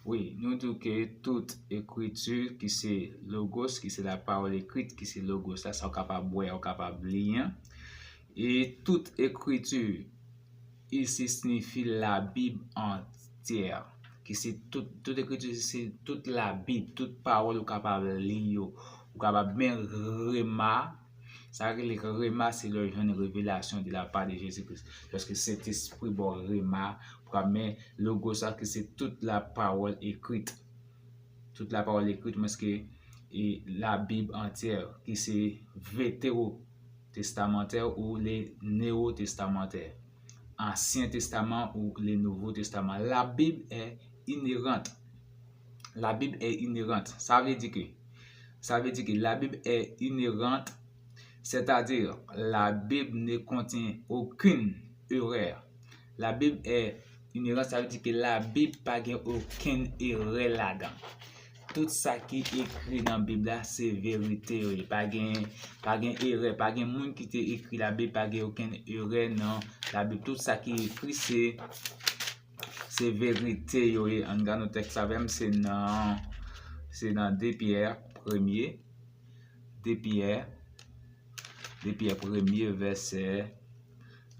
Oui, nous disons que toute écriture qui c'est logos, qui c'est la parole écrite, qui c'est logos, ça, c'est capable de voir, capable de lire. Et toute écriture, ici signifie la Bible entière. Qui c'est toute écriture, c'est toute la Bible, toute parole capable de lire, ou capable bien remarquer. Ça veut dire que Réma, c'est le jeune révélation de la part de Jésus-Christ. Lorsque cet esprit bon Réma, mais le ça que c'est toute la parole écrite. Toute la parole écrite, parce que la Bible entière, qui c'est vétérotestamentaire ou les néo-testamentaires. Ancien Testament ou le Nouveau Testament. La Bible est inhérente. La Bible est inhérente. Ça veut dire que la Bible est inhérente. C'est-à-dire, la Bible ne contient aucune erreur. La Bible est inhérente, ça veut dire que la Bible n'a pas aucune erreur là-dedans. Tout ça qui est écrit dans la Bible, c'est vérité. Pas de erreur, pas de monde qui t'a écrit la Bible, pas aucune erreur dans la Bible. Tout ça qui est écrit, c'est vérité. En regardant le texte, c'est dans 2 Pierre 1er. 2 Pierre 1er, verset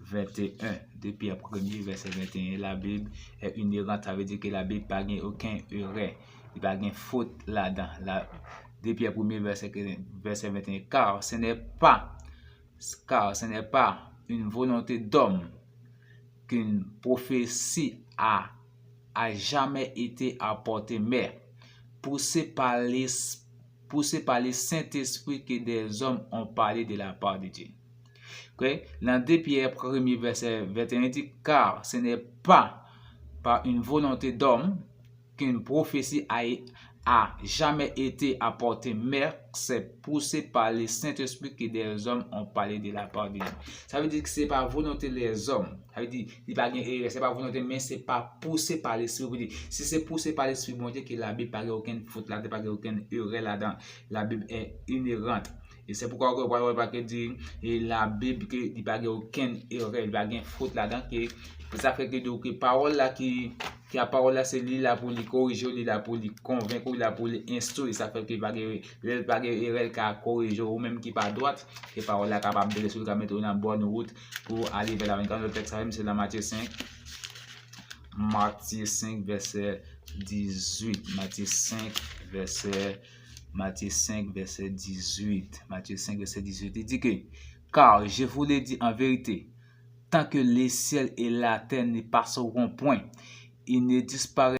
21. 2 Pierre 1er, verset 21. La Bible est inhérente, ça veut dire que la Bible n'a pas aucun erreur. Il n'y a pas de faute là-dedans. 2 Pierre 1er, verset 21. Car ce n'est pas une volonté d'homme qu'une prophétie a jamais été apportée, mais poussée par le Saint-Esprit que des hommes ont parlé de la part de Dieu. Okay? Dans 2 Pierre 1er, verset 21, il dit, car ce n'est pas par une volonté d'homme qu'une prophétie a jamais été apportée, mais c'est poussé par le Saint-Esprit que des hommes ont parlé de la part de Dieu. Ça veut dire que ce n'est pas volonté des hommes. Ça veut dire qu'il n'y a pas de erreur, ce n'est pas volonté, mais ce n'est pas poussé par l'Esprit. Si c'est poussé par l'Esprit, bon Dieu, que la Bible n'a pas aucune faute là-dedans, pas aucune erreur là-dedans. La Bible est inhérente. Et c'est pourquoi on va dire la Bible qu'il n'y a pas aucune erreur, il n'y a pas de faute là-dedans. Ça fait que parole là qui la parole là c'est lui là pour lui corriger, lui là pour lui convaincre, lui là pour lui instruire. Ça fait que il n'y a pas de erreur qui a corrigé ou même qui pas droite. Que parole là capable de laisser mettre dans bonne route pour aller vers la vie. Le texte c'est dans Matthieu 5. Matthieu 5 verset 18. Matthieu 5 verset 18. Matthieu 5 verset 18. Il dit que car je vous l'ai dit en vérité, tant que les ciels et la terre ne passeront point, ils ne disparaîtront